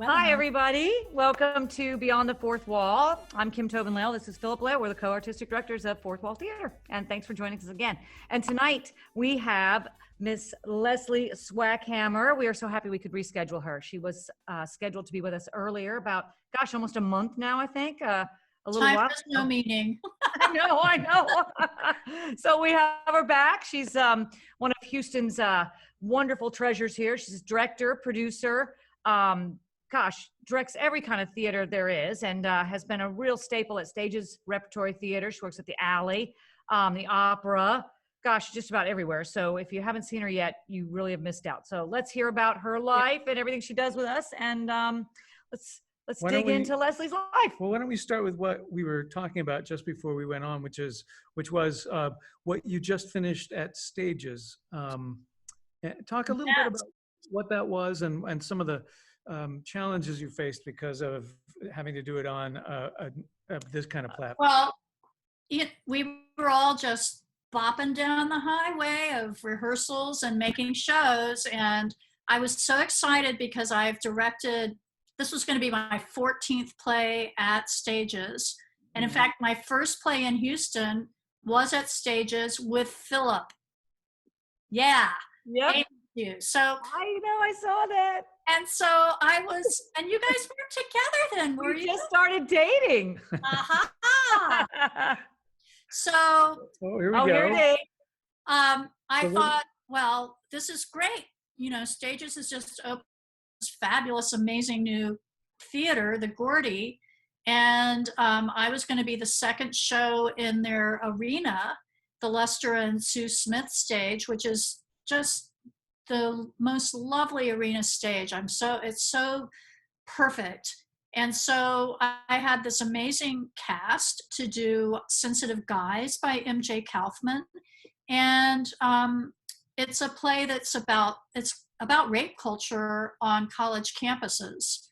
Hi, everybody. Welcome to Beyond the Fourth Wall. I'm 𝗕𝗽𝗶𝗀. This is 𝗕𝗽𝗶𝗀. We're the co-artistic directors of Fourth Wall Theater. And thanks for joining us again. And tonight we have Miss Leslie Swackhamer. We are so happy we could reschedule her. She was scheduled to be with us earlier, about, almost a month now, I think. A little Time while. for no meeting. I know. So we have her back. She's one of Houston's wonderful treasures here. She's director, producer, directs every kind of theater there is, and has been a real staple at Stages Repertory Theater. She works at the Alley, the Opera, just about everywhere. So if you haven't seen her yet, you really have missed out. So let's hear about her life and everything she does with us, and let's dig into Leslie's life. Well, why don't we start with what we were talking about just before we went on, which was what you just finished at Stages. Talk a little bit about what that was and some of the challenges you faced because of having to do it on this kind of platform. Well, we were all just bopping down the highway of rehearsals and making shows, and I was so excited because I've directed. This was going to be my 14th play at Stages, and in fact, my first play in Houston was at Stages with Philip. Yeah. Yep. Thank you. So I know, I saw that. And so I was, and you guys were together then, were you? We just started dating. So, here we go. Here it is. I thought, well, this is great. You know, Stages has just opened this fabulous, amazing new theater, the 𝗟𝗲𝗀𝗶𝗲. And I was going to be the second show in their arena, the Lester and Sue Smith stage, which is just the most lovely arena stage. It's so perfect. And so I had this amazing cast to do Sensitive Guys by 𝗕𝗽𝗀𝗹𝗵𝗺𝗺. And it's a play that's about rape culture on college campuses.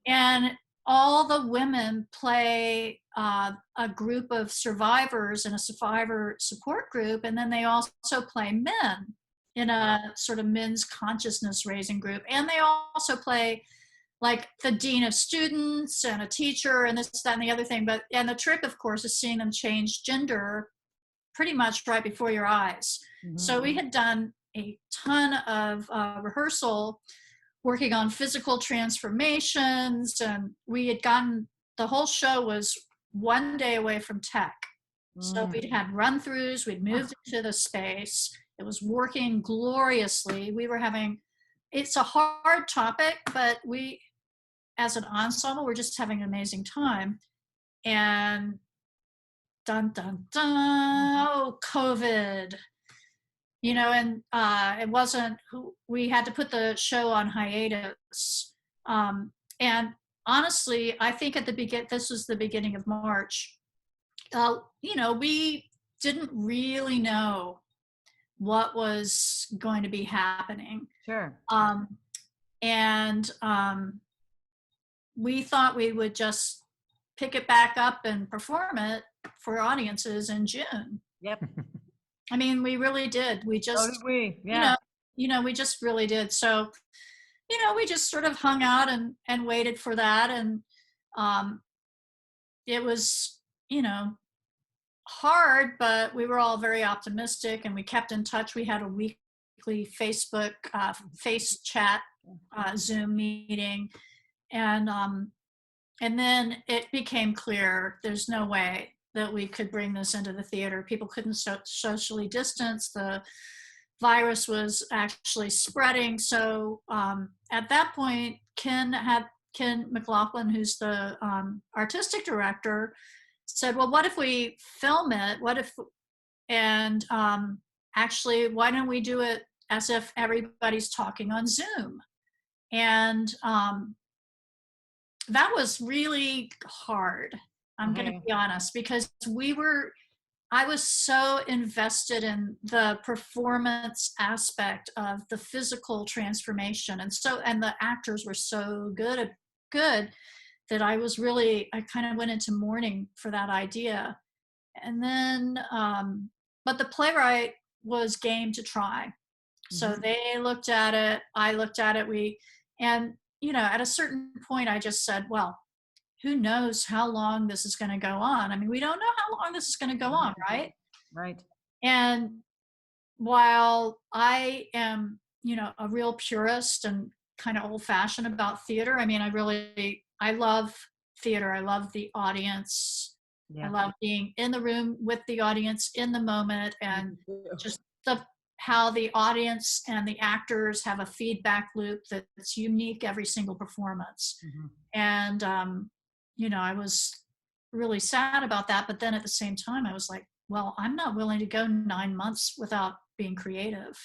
And all the women play a group of survivors in a survivor support group, and then they also play men in a sort of men's consciousness raising group. And they also play like the dean of students and a teacher and this, that, and the other thing. And the trick, of course, is seeing them change gender pretty much right before your eyes. So we had done a ton of rehearsal, working on physical transformations, and we had gotten, the whole show was one day away from tech. So we'd had run-throughs, we'd moved into the space. It was working gloriously. It's a hard topic, but we, as an ensemble, we're just having an amazing time. And dun, dun, dun, COVID. You know, and we had to put the show on hiatus. And honestly, I think this was the beginning of March. We didn't really know what was going to be happening. Sure. And we thought we would just pick it back up and perform it for audiences in June. Yep. I mean, we really did. We just, so did we. Yeah. We just really did. So, we just sort of hung out and waited for that. And it was, hard, but we were all very optimistic and we kept in touch. We had a weekly Facebook face chat Zoom meeting. And then it became clear there's no way that we could bring this into the theater. People couldn't socially distance. The virus was actually spreading. So at that point, 𝗕𝗽𝗀𝗶𝗃, who's the artistic director, said, well, what if we film it? Actually, why don't we do it as if everybody's talking on Zoom? And that was really hard. I'm going to be honest, because I was so invested in the performance aspect of the physical transformation. And the actors were so good that I kind of went into mourning for that idea. And then, but the playwright was game to try. So they looked at it, I looked at it, and at a certain point, I just said, well, who knows how long this is going to go on? I mean, we don't know how long this is going to go on, right? Right. And while I am, a real purist and kind of old-fashioned about theater, I mean, I love theater. I love the audience. Yeah. I love being in the room with the audience in the moment, and just how the audience and the actors have a feedback loop that's unique every single performance. And, I was really sad about that. But then at the same time, I was like, well, I'm not willing to go 9 months without being creative.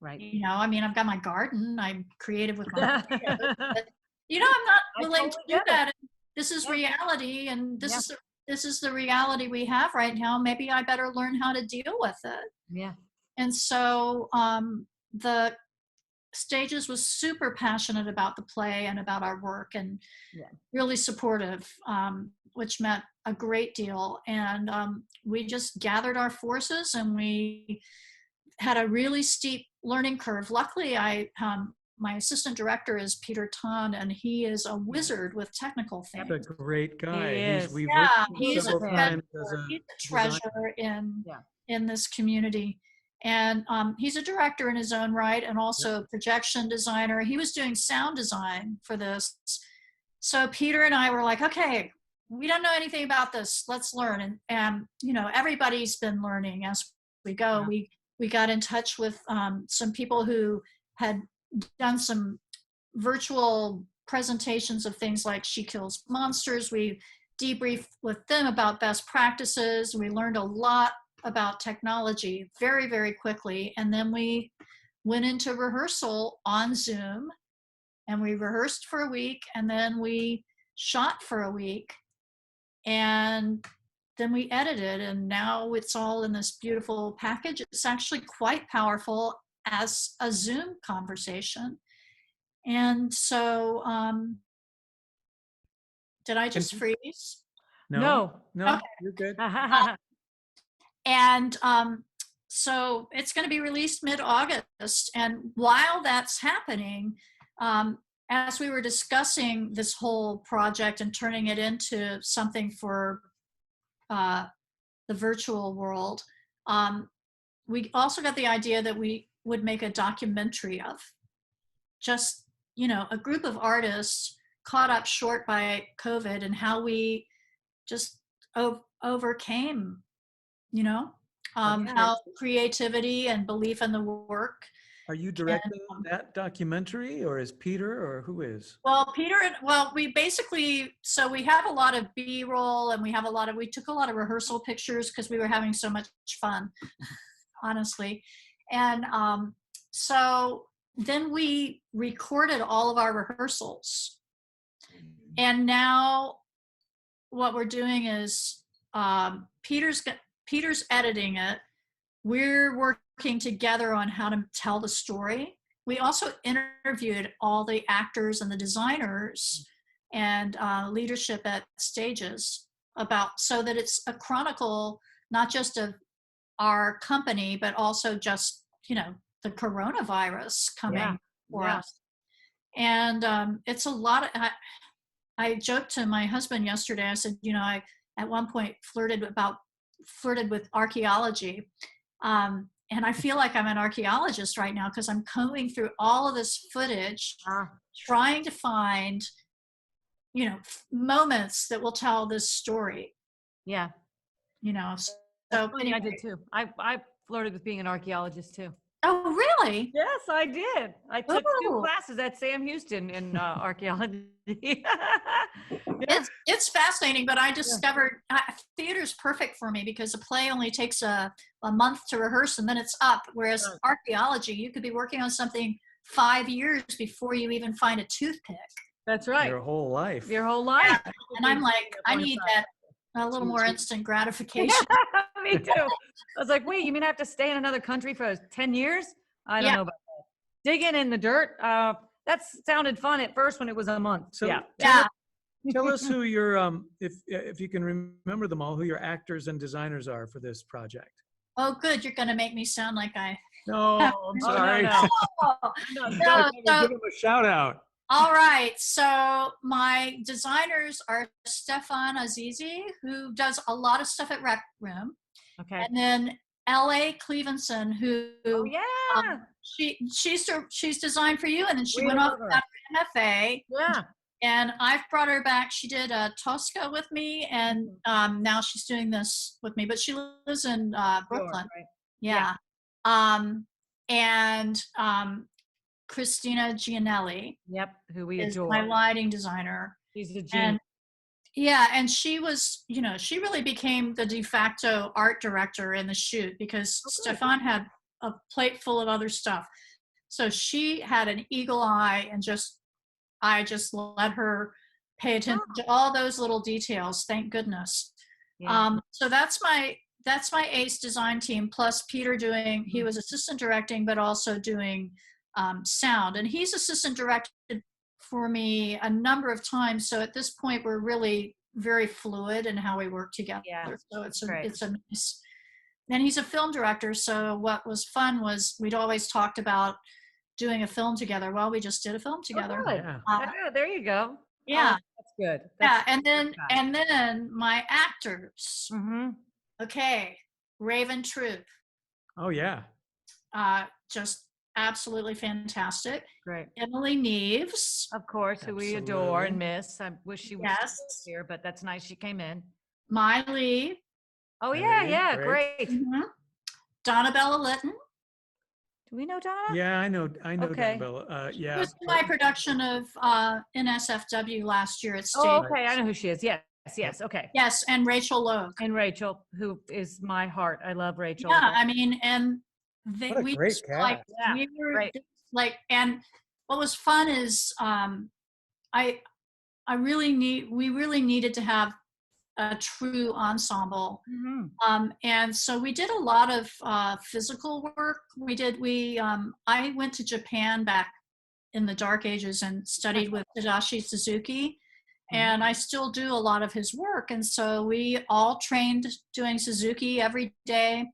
Right. I mean, I've got my garden. I'm creative with my potatoes, but, I'm not willing to do that. This is reality, and this is the reality we have right now. Maybe I better learn how to deal with it. Yeah. And so the Stages was super passionate about the play and about our work, and really supportive, which meant a great deal. And we just gathered our forces, and we had a really steep learning curve. Luckily, my assistant director is 𝗕𝗽𝗀𝗀𝗃, and he is a wizard with technical things. That's a great guy. He is. We've He's worked a times treasure in this community. And he's a director in his own right, and also projection designer. He was doing sound design for this. So Peter and I were like, okay, we don't know anything about this. Let's learn. And everybody's been learning as we go. Yeah. We got in touch with some people who had done some virtual presentations of things like She Kills Monsters. We debriefed with them about best practices. We learned a lot about technology very, very quickly. And then we went into rehearsal on Zoom, and we rehearsed for a week, and then we shot for a week, and then we edited, and now it's all in this beautiful package. It's actually quite powerful as a Zoom conversation. And so, did I just freeze? No. Okay. You're good. And so it's going to be released mid-August. And while that's happening, as we were discussing this whole project and turning it into something for the virtual world, we also got the idea that we would make a documentary of just, a group of artists caught up short by COVID, and how we just overcame how creativity and belief in the work. Are you directing that documentary, or is Peter, or who is? Well, we basically, so we have a lot of B-roll, and we took a lot of rehearsal pictures because we were having so much fun, honestly. And so then we recorded all of our rehearsals. And now what we're doing is Peter's editing it. We're working together on how to tell the story. We also interviewed all the actors and the designers and leadership at Stages so that it's a chronicle, not just of our company, but also just, the coronavirus coming for us. And it's a lot of, I joked to my husband yesterday, I said, I at one point flirted with archaeology. And I feel like I'm an archaeologist right now, because I'm combing through all of this footage, trying to find, moments that will tell this story. Yeah. So anyway. I did too. I flirted with being an archaeologist too. Oh, really? Yes, I did. I took 2 classes at Sam Houston in archaeology. It's fascinating, but I discovered theater's perfect for me, because a play only takes a month to rehearse and then it's up. Whereas archaeology, you could be working on something 5 years before you even find a toothpick. That's right. Your whole life. Your whole life. Yeah. And I'm like, I need that a little more instant gratification. Me too. I was like, wait, you mean I have to stay in another country for 10 years? I don't know about that. Digging in the dirt. That sounded fun at first when it was a month. So yeah. Tell us who your, if you can remember them all, who your actors and designers are for this project. Oh, good. You're going to make me sound like I. No, I'm sorry. No. Give them a shout out. All right. So my designers are 𝗟𝗲𝘀𝗹𝗶𝗲, who does a lot of stuff at Rec Room. Okay. And then L.A. Clevenson, who Oh yeah. she's designed for you, and then she We went off love her. and got her MFA. Yeah. And I've brought her back. She did Tosca with me, and now she's doing this with me. But she lives in Brooklyn. Right. Yeah. And Christina Gianelli Yep. Who we is adore. my lighting designer. She's a genius. And yeah, and she was, she really became the de facto art director in the shoot because Stefan had a plate full of other stuff. So she had an eagle eye, and I just let her pay attention to all those little details. Thank goodness. Yeah. So that's my ACE design team, plus Peter he was assistant directing, but also doing sound. And he's assistant directed for me a number of times. So at this point, we're really very fluid in how we work together. Yeah. So it's a nice, and he's a film director. So what was fun was we'd always talked about doing a film together. Well, we just did a film together. Oh, yeah. There you go. Yeah. That's good. And then my actors. Mm-hmm. Okay. Raven Troop. Oh yeah. Just absolutely fantastic. Great. Emily Neves. Of course, who we adore and miss. I wish she was here, but that's nice. She came in. Miley. Oh yeah, great. Mm-hmm. Donna Litton. Do we know Donna? Yeah, I know Okay. Donna. Yeah. It was my production of NSFW last year at Stage. Oh, okay. I know who she is. Yes. Okay. Yes, and Rachel Logue. And Rachel, who is my heart. I love Rachel. Yeah, I mean, and what a great cast. we were like, and what was fun is we really needed to have a true ensemble. Mm-hmm. And so we did a lot of physical work. I went to Japan back in the dark ages and studied with Tadashi Suzuki, and I still do a lot of his work. And so we all trained doing Suzuki every day,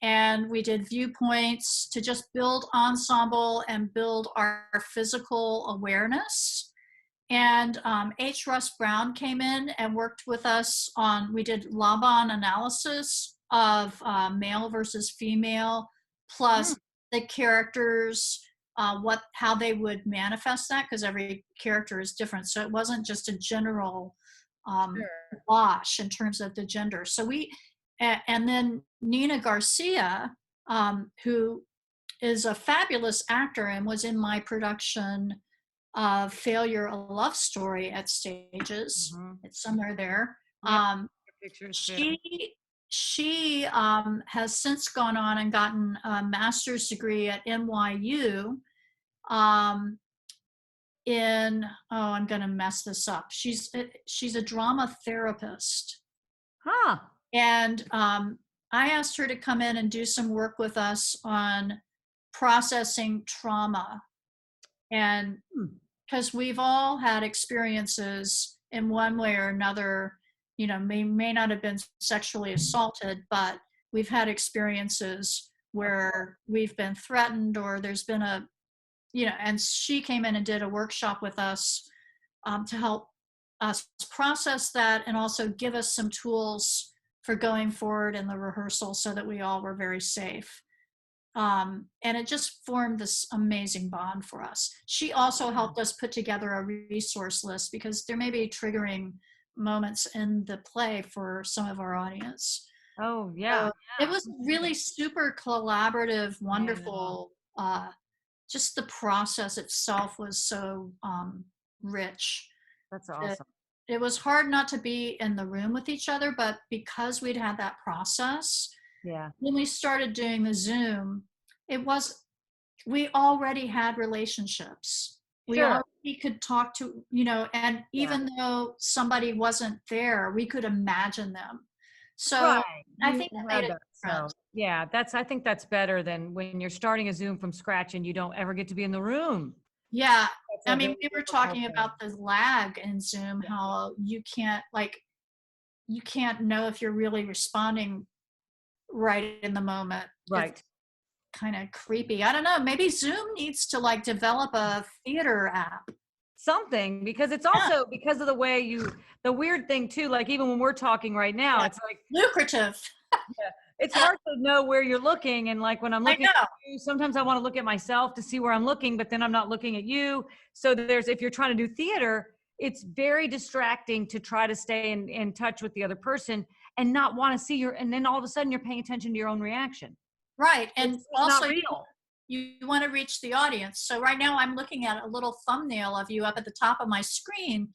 and we did viewpoints to just build ensemble and build our physical awareness. And H. Russ Brown came in and worked with us we did Laban analysis of male versus female, plus the characters, how they would manifest that, because every character is different. So it wasn't just a general wash in terms of the gender. So and then Nina Garcia, who is a fabulous actor and was in my production of Failure, a Love Story at Stages. It's somewhere there. She has since gone on and gotten a master's degree at NYU in, I'm going to mess this up. She's a drama therapist. And I asked her to come in and do some work with us on processing trauma. And because we've all had experiences in one way or another, may not have been sexually assaulted, but we've had experiences where we've been threatened, or there's been and she came in and did a workshop with us to help us process that, and also give us some tools for going forward in the rehearsal so that we all were very safe. And it just formed this amazing bond for us. She also helped us put together a resource list, because there may be triggering moments in the play for some of our audience. Oh, yeah. It was really super collaborative, wonderful. Just the process itself was so rich. That's awesome. It was hard not to be in the room with each other, but because we'd had that process, when we started doing the Zoom, we already had relationships. We already could talk to, and even though somebody wasn't there, we could imagine them. So I think that made a difference. Yeah, I think that's better than when you're starting a Zoom from scratch and you don't ever get to be in the room. Yeah. I mean, we were talking about the lag in Zoom, how you can't know if you're really responding right in the moment. Right. It's kind of creepy. I don't know. Maybe Zoom needs to develop a theater app. something, because it's also because of the way the weird thing too, like even when we're talking right now, it's like lucrative. it's hard to know where you're looking. And like when I'm looking at you, sometimes I want to look at myself to see where I'm looking, but then I'm not looking at you. So if you're trying to do theater, it's very distracting to try to stay in touch with the other person and not want to see and then all of a sudden you're paying attention to your own reaction. Right. And it's also not real. You want to reach the audience. So right now I'm looking at a little thumbnail of you up at the top of my screen,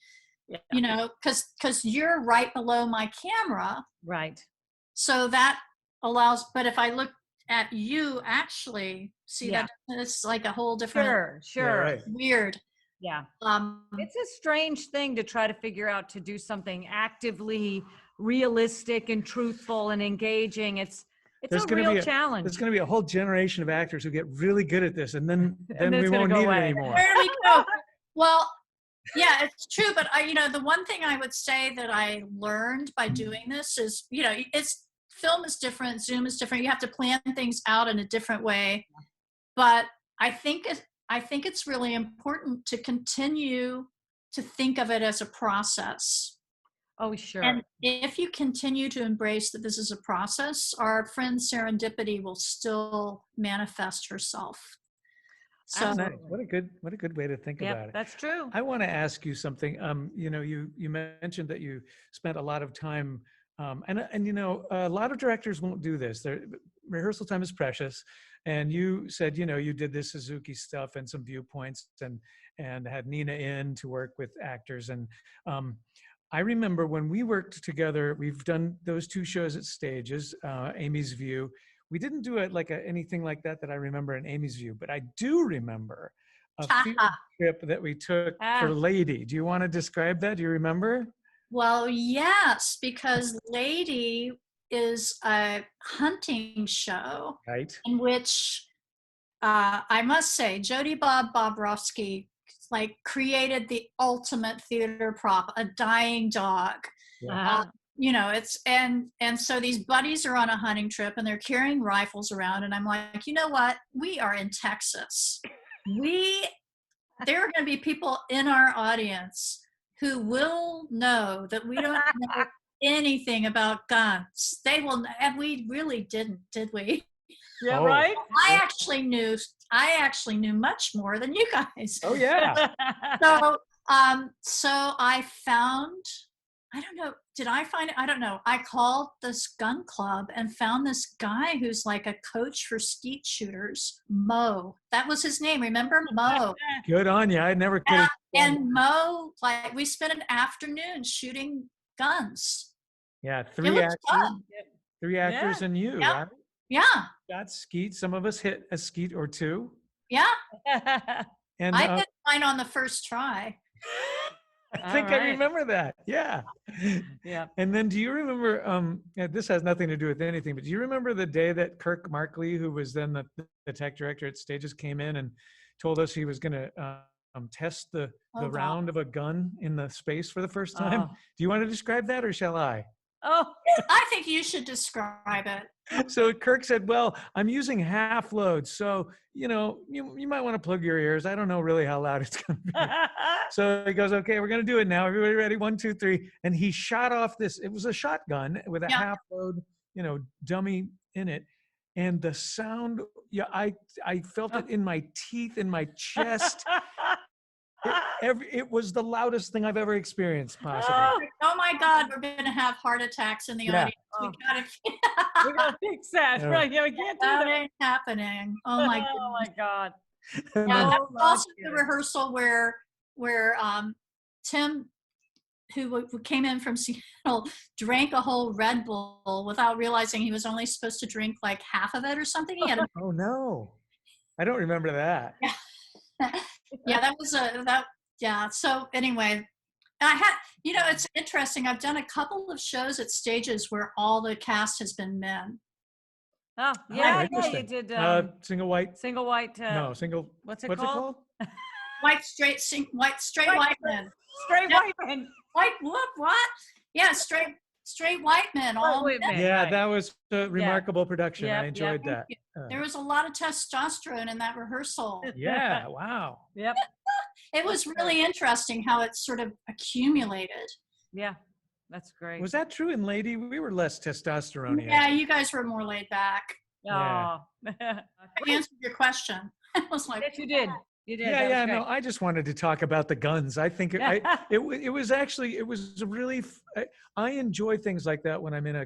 you know, because you're right below my camera. Right. So that allows, but if I look at you, actually see that it's like a whole different, sure. Weird. Yeah. It's a strange thing to try to figure out, to do something actively realistic and truthful and engaging. It's a real challenge. There's going to be a whole generation of actors who get really good at this, and then we won't need it anymore. Where do we go? Well, yeah, it's true. But the one thing I would say that I learned by doing this is, film is different, Zoom is different. You have to plan things out in a different way. But I think it's really important to continue to think of it as a process. Oh, sure. And if you continue to embrace that this is a process, our friend serendipity will still manifest herself. So nice. What a good way to think about it. That's true. I want to ask you something. You mentioned that you spent a lot of time, and a lot of directors won't do this. Rehearsal time is precious, and you said you did this Suzuki stuff and some Viewpoints and had Nina in to work with actors. And I remember when we worked together, we've done those 2 shows at Stages, Amy's View. We didn't do it like anything like that I remember in Amy's View, but I do remember a field trip that we took for Lady. Do you want to describe that? Do you remember? Well, yes, because Lady is a hunting show, right? In which I must say 𝗕𝗽𝗶𝗀𝗵𝗺𝗆𝗀𝗍 created the ultimate theater prop, a dying dog. Yeah. And so these buddies are on a hunting trip and they're carrying rifles around, and I'm like, you know what? We are in Texas. There are going to be people in our audience who will know that we don't know anything about guns. They will, and we really didn't, did we? Yeah, right. I actually knew much more than you guys. Oh yeah. So I found, I don't know, did I find it? I don't know. I called this gun club and found this guy who's like a coach for skeet shooters, Mo. That was his name. Remember Mo? Good on you. I never could have. And Mo, like, we spent an afternoon shooting guns. Yeah, 3 actors. 3 actors and you, right? Yeah. Got skeet. Some of us hit a skeet or 2. Yeah. And I hit mine on the first try. I think I remember that. Yeah. Yeah. And then do you remember, this has nothing to do with anything, but do you remember the day that Kirk Markley, who was then the tech director at Stages, came in and told us he was going to test the round of a gun in the space for the first time? Do you want to describe that, or shall I? Oh, I think you should describe it. So Kirk said, well, I'm using half loads. So, you might want to plug your ears. I don't know really how loud it's going to be. So he goes, okay, we're going to do it now. Everybody ready? 1, 2, 3. And he shot off it was a shotgun with a half load, dummy in it. And the sound, I felt it in my teeth, in my chest. It was the loudest thing I've ever experienced, possibly. Oh my God, we're going to have heart attacks in the audience. We gotta fix that, right? Yeah, we can't do that. That ain't happening. Oh my God. Oh my God. Yeah, that was also the rehearsal where Tim, who came in from Seattle, drank a whole Red Bull without realizing he was only supposed to drink like half of it or something. He had oh no, I don't remember that. Yeah, that was yeah. So anyway, I had, it's interesting. I've done a couple of shows at Stages where all the cast has been men. Oh yeah, you did. Single white. No, single. What's it called? Straight white men. Straight white men. What? Yeah, straight white men. All white men. Yeah, right. That was a remarkable production. Yep, I enjoyed that. There was a lot of testosterone in that rehearsal. Yeah, wow. Yep. It was really interesting how it sort of accumulated. Yeah, that's great. Was that true in Lady? We were less testosterone. Yeah, you guys were more laid back. Oh. I answered your question. I was like, yes, you did. You did. Yeah, no, I just wanted to talk about the guns. I think it was a really, I enjoy things like that when I'm in a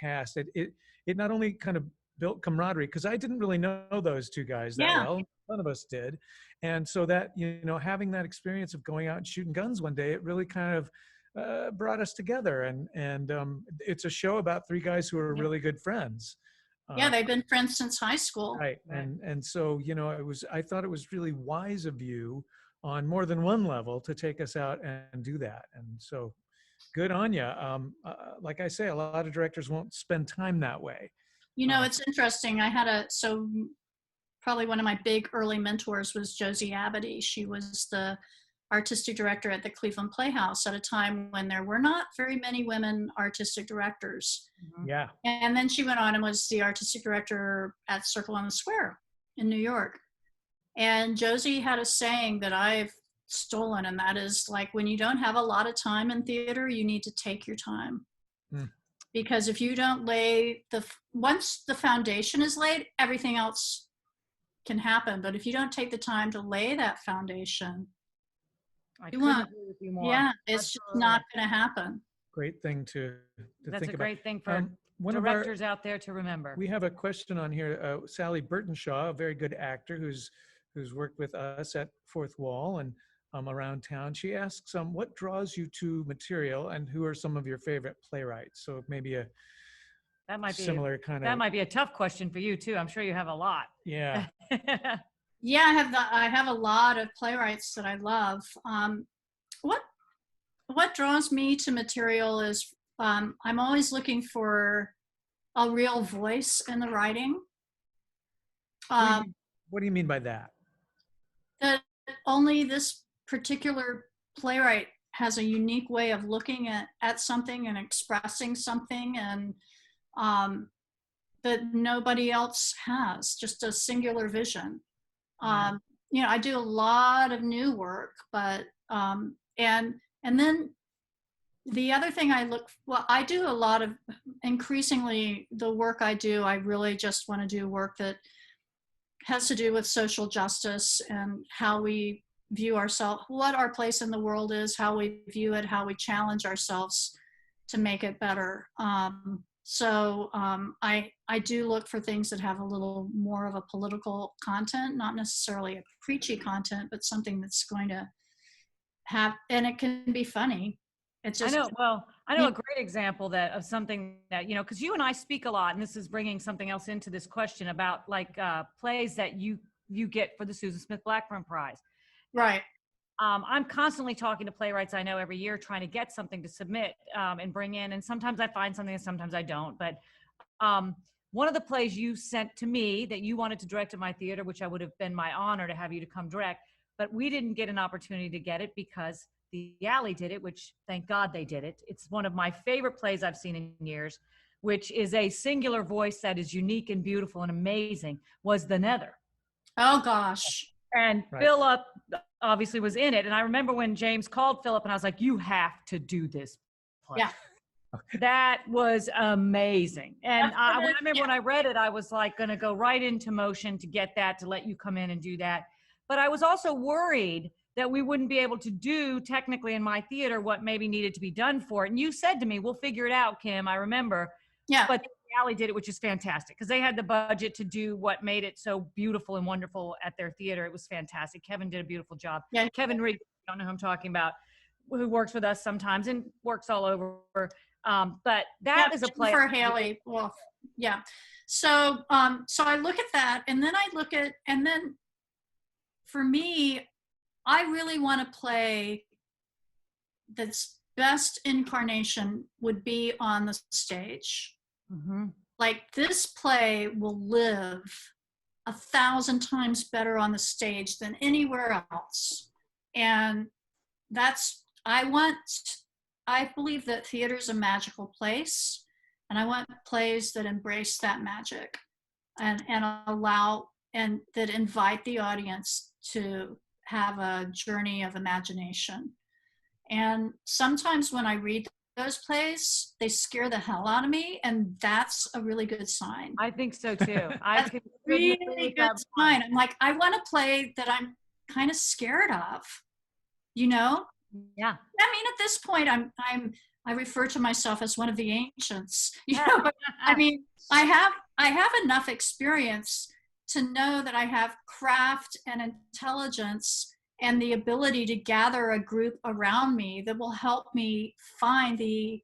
cast. It not only kind of built camaraderie, because I didn't really know those two guys that well. None of us did. And so that, having that experience of going out and shooting guns one day, it really kind of brought us together. And it's a show about three guys who are really good friends. Yeah, they've been friends since high school. Right. And so, I thought it was really wise of you on more than one level to take us out and do that. And so good on you. Like I say, a lot of directors won't spend time that way. It's interesting. Probably one of my big early mentors was Josie Abity. She was the artistic director at the Cleveland Playhouse at a time when there were not very many women artistic directors. Yeah. And then she went on and was the artistic director at Circle on the Square in New York. And Josie had a saying that I've stolen, and that is like, when you don't have a lot of time in theater, you need to take your time. Because if you don't once the foundation is laid, everything else can happen. But if you don't take the time to lay that foundation, you won't. Yeah, it's just not going to happen. Great thing to That's think a about. great thing for directors out there to remember. We have a question on here. Sally Burtonshaw, a very good actor who's worked with us at Fourth Wall and around town. She asks, what draws you to material, and who are some of your favorite playwrights? So maybe that might be a tough question for you too. I'm sure you have a lot. Yeah. Yeah, I have a lot of playwrights that I love. What draws me to material is I'm always looking for a real voice in the writing. What do you mean by that? That only this particular playwright has a unique way of looking at something and expressing something, and that nobody else has, just a singular vision. I do a lot of new work, but and then the other thing I do a lot of, increasingly the work I do, I really just want to do work that has to do with social justice and how we view ourselves, what our place in the world is, how we view it, how we challenge ourselves to make it better. So I do look for things that have a little more of a political content, not necessarily a preachy content, but something that's going to have, and it can be funny. It's just, I know a great example of something that, because you and I speak a lot, and this is bringing something else into this question about plays that you get for the Susan Smith Blackburn Prize. Right. I'm constantly talking to playwrights I know every year, trying to get something to submit and bring in. And sometimes I find something and sometimes I don't. But one of the plays you sent to me that you wanted to direct at my theater, which I would have been my honor to have you to come direct, but we didn't get an opportunity to get it because the Alley did it, which thank God they did it. It's one of my favorite plays I've seen in years, which is a singular voice that is unique and beautiful and amazing, was the Nether. Oh gosh. And right. Philip obviously was in it. And I remember when James called Philip and I was like, you have to do this play. Yeah. That was amazing. And I remember when I read it, I was like going to go right into motion to get that, to let you come in and do that. But I was also worried that we wouldn't be able to do technically in my theater what maybe needed to be done for it. And you said to me, we'll figure it out, Kim, I remember. Yeah. But Alley did it, which is fantastic because they had the budget to do what made it so beautiful and wonderful at their theater. It was fantastic. Kevin did a beautiful job. Yeah. Kevin Reed, I don't know who I'm talking about, who works with us sometimes and works all over. But that is a play for Haley. Well, yeah. So I look at that, and then and then for me, I really want to play that's best incarnation would be on the stage. Mm-hmm. Like this play will live 1,000 times better on the stage than anywhere else. And I believe that theater is a magical place, and I want plays that embrace that magic and allow, and that invite the audience to have a journey of imagination. And sometimes when I read those plays, they scare the hell out of me, and that's a really good sign. I think so too. That's a really good sign. I'm like, I want a play that I'm kind of scared of, you know? Yeah. I mean, at this point, I refer to myself as one of the ancients. You know, but, I mean, I have enough experience to know that I have craft and intelligence and the ability to gather a group around me that will help me find the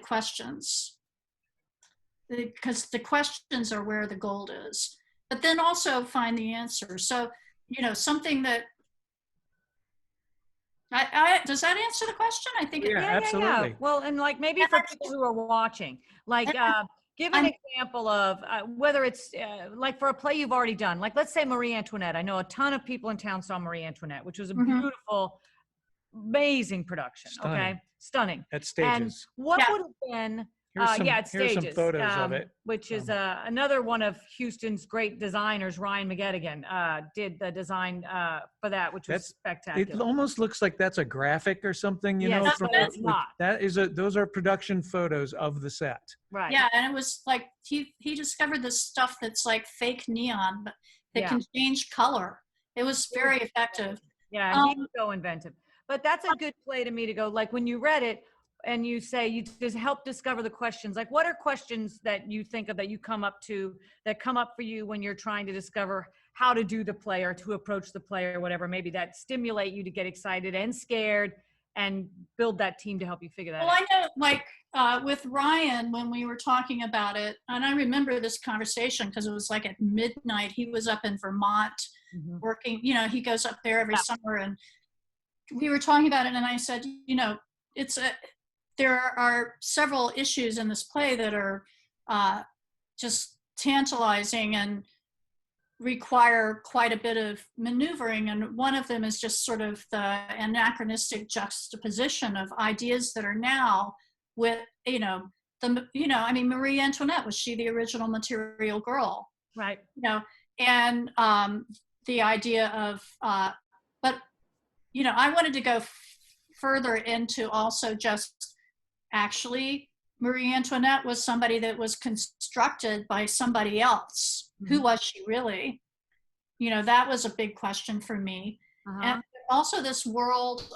questions, because the questions are where the gold is, but then also find the answer. So, you know, something that does that answer the question? I think absolutely. Well, and like maybe for people who are watching, like give an example of whether it's like for a play you've already done, like let's say Marie Antoinette. I know a ton of people in town saw Marie Antoinette, which was a beautiful, amazing production. Stunning. Okay, stunning. At Stages. And what would have been? At Here's Stages, some photos of it. which is another one of Houston's great designers, Ryan McGettigan, did the design for that, which was spectacular. It almost looks like that's a graphic or something, you know. Those are production photos of the set. Right. Yeah, and it was like he discovered this stuff that's like fake neon, but that can change color. It was very effective. Yeah, he was so inventive. But that's a good play to me to go, like when you read it, and you say you just help discover the questions. Like, what are questions that you think of that you come up to that come up for you when you're trying to discover how to do the play or to approach the play or whatever, maybe that stimulate you to get excited and scared and build that team to help you figure that out? Well, I know, like with Ryan, when we were talking about it, and I remember this conversation because it was like at midnight. He was up in Vermont working, you know, he goes up there every summer, and we were talking about it, and I said, you know, there are several issues in this play that are just tantalizing and require quite a bit of maneuvering. And one of them is just sort of the anachronistic juxtaposition of ideas that are now with, you know, I mean, Marie Antoinette, was she the original material girl? Right. You know, and the idea of, but, you know, I wanted to go further into also just, actually, Marie Antoinette was somebody that was constructed by somebody else. Who was she really? You know, that was a big question for me. And also this world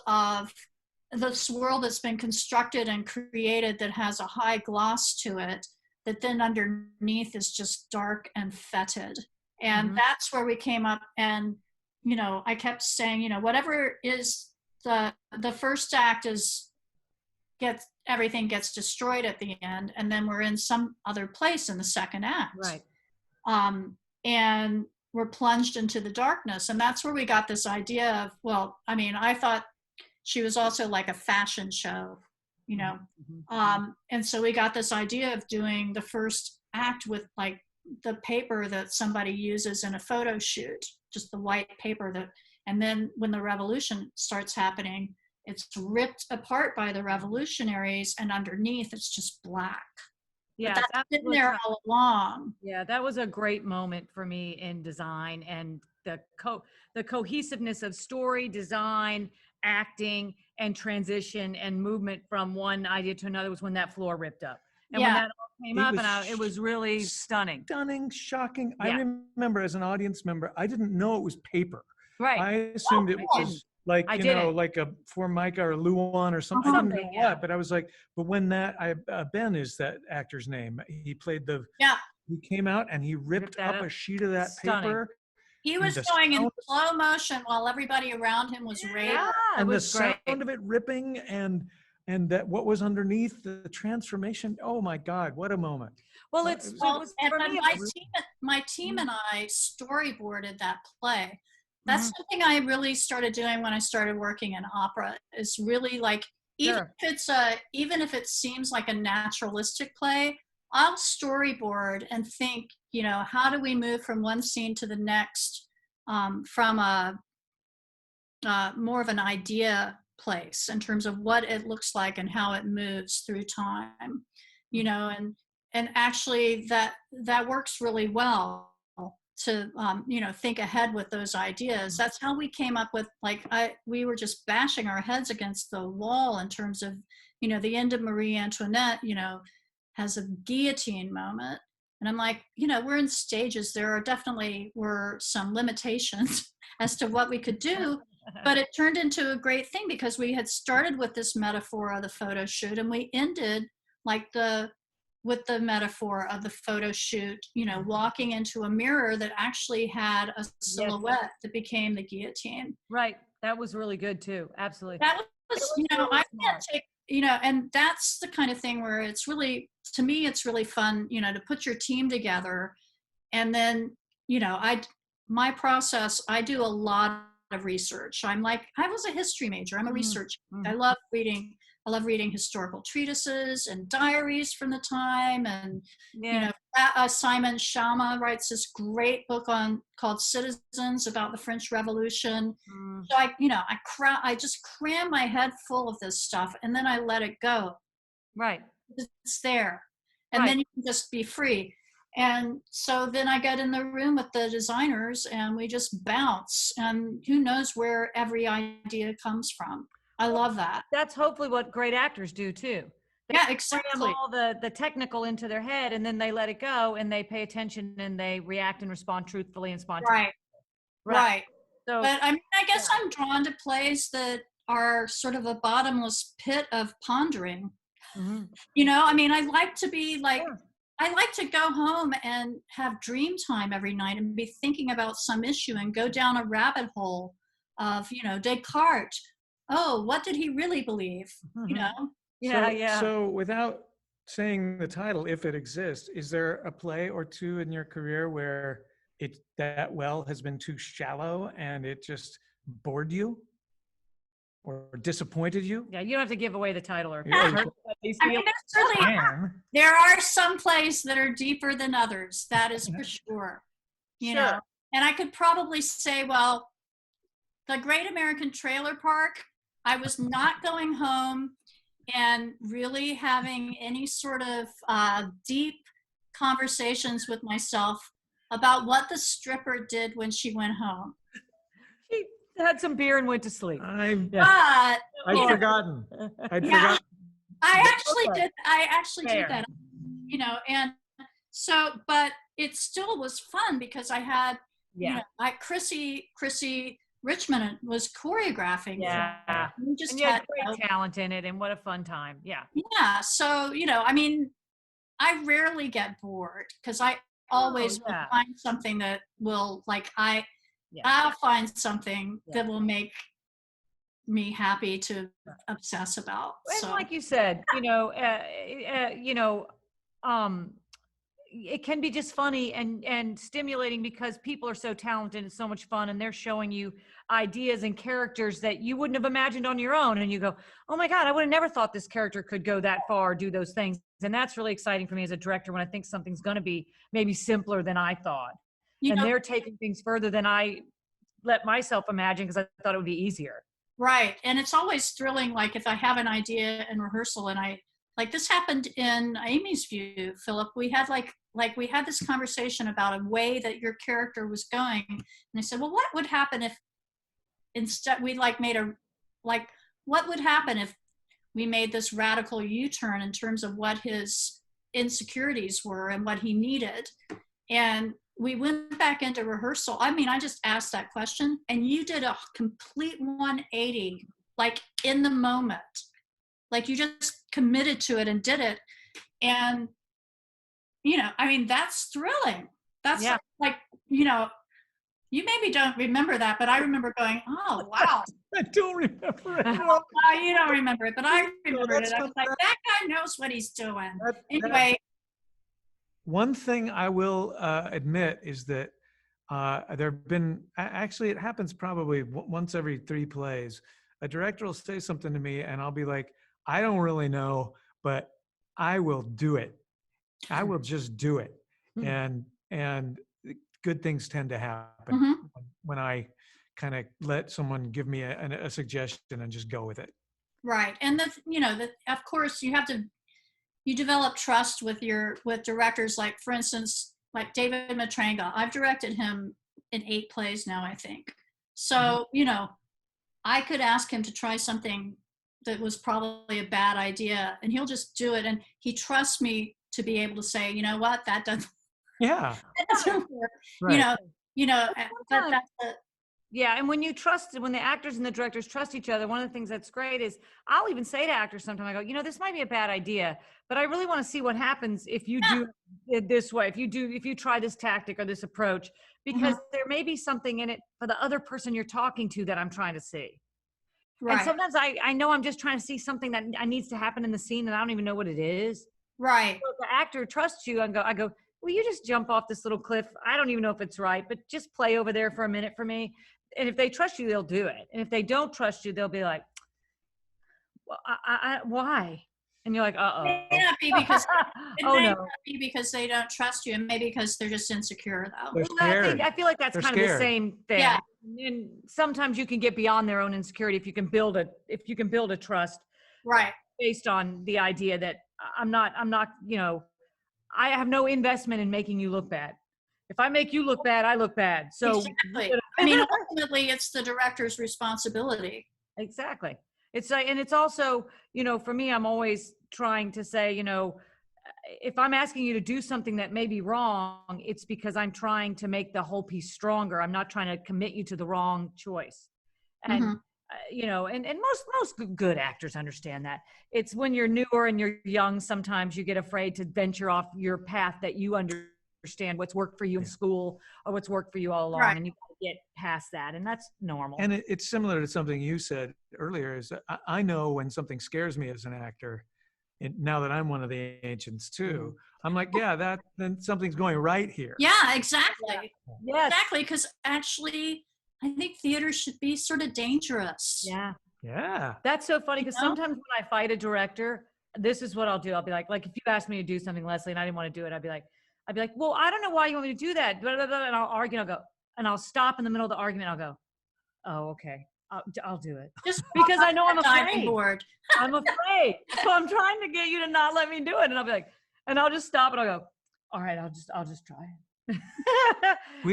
that's been constructed and created that has a high gloss to it, that then underneath is just dark and fetid. And that's where we came up, and, you know, I kept saying, you know, whatever is the first act everything gets destroyed at the end, and then we're in some other place in the second act. Right. And we're plunged into the darkness. And that's where we got this idea of, well, I mean, I thought she was also like a fashion show, you know. And so we got this idea of doing the first act with like the paper that somebody uses in a photo shoot, just the white paper and then when the revolution starts happening, it's ripped apart by the revolutionaries, and underneath it's just black. Yeah, but that's been there all along. Yeah, that was a great moment for me in design, and the cohesiveness of story, design, acting, and transition and movement from one idea to another was when that floor ripped up. And when that all came up, and it was really stunning. Stunning, shocking. Yeah. I remember as an audience member, I didn't know it was paper. Right. I assumed it was like, you know, like a Formica or Luan or something. I didn't know what, but I was like, but when Ben is that actor's name. He played he came out and he ripped up a sheet of that paper. He was going in slow motion while everybody around him was raving. Yeah, and the sound of it ripping and that what was underneath the transformation. Oh my God, what a moment. Well, my team and I storyboarded that play. That's something I really started doing when I started working in opera, is really like, even if it seems like a naturalistic play, I'll storyboard and think, you know, how do we move from one scene to the next from a more of an idea place in terms of what it looks like and how it moves through time, you know, and actually that works really well. you know, think ahead with those ideas. That's how we came up with, like, we were just bashing our heads against the wall in terms of, you know, the end of Marie Antoinette, you know, has a guillotine moment. And I'm like, you know, we're in stages. There were some limitations as to what we could do, but it turned into a great thing because we had started with this metaphor of the photo shoot and we ended like with the metaphor of the photo shoot, you know, walking into a mirror that actually had a silhouette that became the guillotine. Right. That was really good too. Absolutely. That was, you know, I can't take, you know, and that's the kind of thing where it's really, to me, it's really fun, you know, to put your team together. And then, you know, my process, I do a lot of research. I was a history major. I'm a researcher. I love reading historical treatises and diaries from the time. And, you know, Simon Schama writes this great book called Citizens about the French Revolution. So I just cram my head full of this stuff and then I let it go. Right. It's there. And then you can just be free. And so then I get in the room with the designers and we just bounce and who knows where every idea comes from. I love that. That's hopefully what great actors do too. They exactly. cram all the technical into their head and then they let it go and they pay attention and they react and respond truthfully and spontaneously. Right. So, but I mean, I guess I'm drawn to plays that are sort of a bottomless pit of pondering. You know, I mean, I like to be like, I like to go home and have dream time every night and be thinking about some issue and go down a rabbit hole of, you know, Descartes. Oh, what did he really believe? You know? So without saying the title, if it exists, is there a play or two in your career where that well has been too shallow and it just bored you or disappointed you? Yeah, you don't have to give away the title or. I mean, there are some plays that are deeper than others. That is for sure. You know, and I could probably say, well, the Great American Trailer Park, I was not going home and really having any sort of deep conversations with myself about what the stripper did when she went home. She had some beer and went to sleep. I'd forgotten. I actually did that. You know, and so, but it still was fun because I had, you know, like Chrissy Richmond was choreographing. Yeah. We just had great talent in it and what a fun time. Yeah. Yeah. So, you know, I mean, I rarely get bored because I always will find something that will I'll find something that will make me happy to obsess about. And like you said, you know, it can be just funny and stimulating because people are so talented and it's so much fun and they're showing you ideas and characters that you wouldn't have imagined on your own. And you go, oh my God, I would have never thought this character could go that far, do those things. And that's really exciting for me as a director when I think something's going to be maybe simpler than I thought. They're taking things further than I let myself imagine because I thought it would be easier. Right. And it's always thrilling. Like if I have an idea in rehearsal and like this happened in Amy's View, Philip, we had we had this conversation about a way that your character was going. And I said, well, what would happen if instead we what would happen if we made this radical U-turn in terms of what his insecurities were and what he needed? And we went back into rehearsal. I mean, I just asked that question and you did a complete 180, like in the moment. Like you just committed to it and did it. And, you know, I mean, that's thrilling. That's like, you know, you maybe don't remember that, but I remember going, oh, wow. I don't remember it. You don't remember it, but I remember it. I was like, that guy knows what he's doing. Anyway. One thing I will admit is that there have been, actually it happens probably once every 3 plays. A director will say something to me and I'll be like, I don't really know, but I will do it. I will just do it. And good things tend to happen when I kind of let someone give me a suggestion and just go with it. Right. And of course you develop trust with directors. Like for instance, like David Matranga. I've directed him in 8 plays now, I think. So, you know, I could ask him to try something that was probably a bad idea, and he'll just do it. And he trusts me to be able to say, you know what, that doesn't, Yeah. that doesn't work. Right. But that's Yeah, and when the actors and the directors trust each other, one of the things that's great is I'll even say to actors sometimes, I go, you know, this might be a bad idea, but I really want to see what happens if you do it this way, if you try this tactic or this approach, because there may be something in it for the other person you're talking to that I'm trying to see. right. And sometimes I know I'm just trying to see something that needs to happen in the scene and I don't even know what it is. Right. So if the actor trusts you, I go, will you just jump off this little cliff? I don't even know if it's right, but just play over there for a minute for me. And if they trust you, they'll do it. And if they don't trust you, they'll be like, well, why? And you're like, uh-oh. It may not be because Oh, no. not be because they don't trust you, and maybe because they're just insecure though. They're Well, scared. I feel like that's They're kind of the scared. same thing. Yeah. And sometimes you can get beyond their own insecurity if you can build a trust Right. based on the idea that I'm not, you know, I have no investment in making you look bad. If I make you look bad, I look bad. So Exactly. I mean, ultimately, it's the director's responsibility. exactly. It's like, and it's also, you know, for me, I'm always trying to say, you know, if I'm asking you to do something that may be wrong, it's because I'm trying to make the whole piece stronger. I'm not trying to commit you to the wrong choice. And, you know, and most good actors understand that. It's when you're newer and you're young, sometimes you get afraid to venture off your path that you understand what's worked for you in school or what's worked for you all along. Right. And you get past that, and that's normal. And it's similar to something you said earlier, is that I know when something scares me as an actor, and now that I'm one of the ancients too, I'm like, yeah, then something's going right here. Yeah, exactly. Yes. Exactly, because actually, I think theater should be sort of dangerous. Yeah. Yeah. That's so funny because You know? sometimes when I fight a director, this is what I'll do. I'll be like if you asked me to do something, Leslie, and I didn't want to do it, I'd be like, well, I don't know why you want me to do that. Blah, blah, blah, and I'll argue. And I'll go, and I'll stop in the middle of the argument. I'll go, oh, okay, I'll do it Just because I know I'm diving afraid. board. I'm afraid. So I'm trying to get you to not let me do it. And I'll be like, and I'll just stop and I'll go, all right, I'll just try it.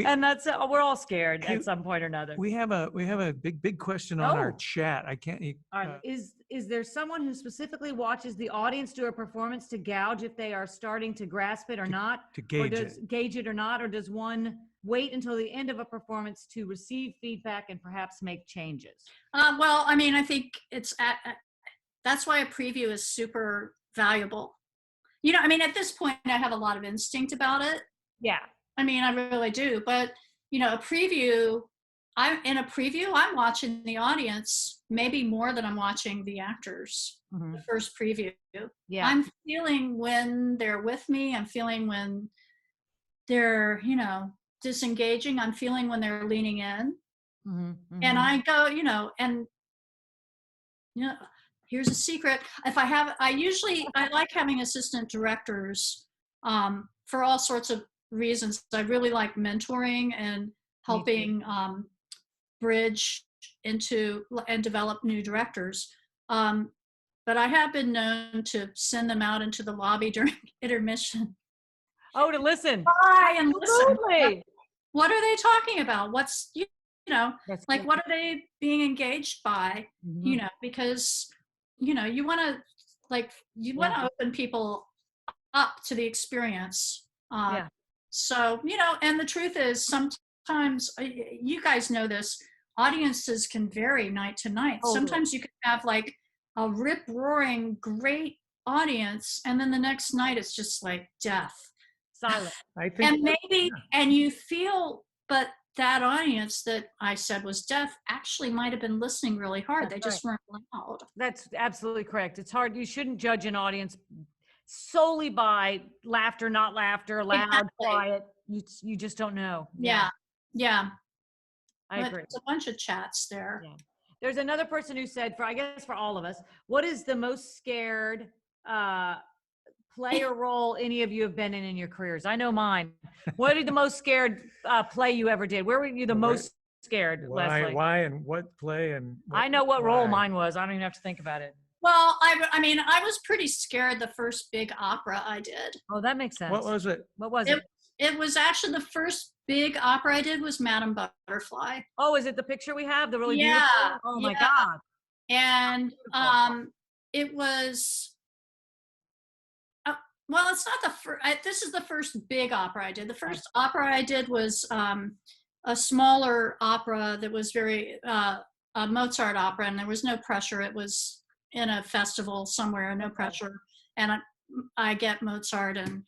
And that's we're all scared at some point or another. We have a big question on our Oh. chat. I can't. All right. Is there someone who specifically watches the audience do a performance to gauge if they are starting to grasp it or not? to gauge or it. gauge it or not? Or does one wait until the end of a performance to receive feedback and perhaps make changes? Well, I mean, I think that's why a preview is super valuable. You know, I mean, at this point, I have a lot of instinct about it. Yeah. I mean, I really do. But, you know, I'm watching the audience maybe more than I'm watching the actors. Mhm. The first preview. Yeah. I'm feeling when they're with me. I'm feeling when they're, you know, disengaging. I'm feeling when they're leaning in. Mhm, And mhm. I go, you know, here's a secret. I like having assistant directors for all sorts of reasons. I really like mentoring and helping bridge into and develop new directors. But I have been known to send them out into the lobby during intermission. Oh, to listen. Try and listen. Absolutely. What are they talking about? What's, you know, That's like, good. what are they being engaged by? Mhm. You know, because, you know, you want to open people up to the experience. Yeah. So, you know, and the truth is sometimes, you guys know this, audiences can vary night to night. Totally. Sometimes you can have like a rip roaring great audience, and then the next night it's just like death. Silent. I think. And maybe, and you feel, but that audience that I said was deaf actually might have been listening really hard. That's They just weren't loud. That's absolutely correct. It's hard. You shouldn't judge an audience solely by laughter, not laughter, loud, Exactly. quiet. You just don't know. Yeah. I But agree. it's a bunch of chats there. Yeah. There's another person who said, I guess for all of us, what is the most scared play or role any of you have been in your careers? I know mine. What is the most scared play you ever did? Where were you the most scared, Leslie? Why and what play and I know what role why? mine was. I don't even have to think about it. Well, I mean, I was pretty scared the first big opera I did. Oh, that makes sense. What was it? What was it? It was actually the first big opera I did was Madame Butterfly. Oh, is it the picture we have? The really Yeah, beautiful? Oh my God. And Beautiful. it was, well, it's not the first, this is the first big opera I did. The first opera I did was a smaller opera that was very, a Mozart opera, and there was no pressure. It was in a festival somewhere, no pressure. And I get Mozart, and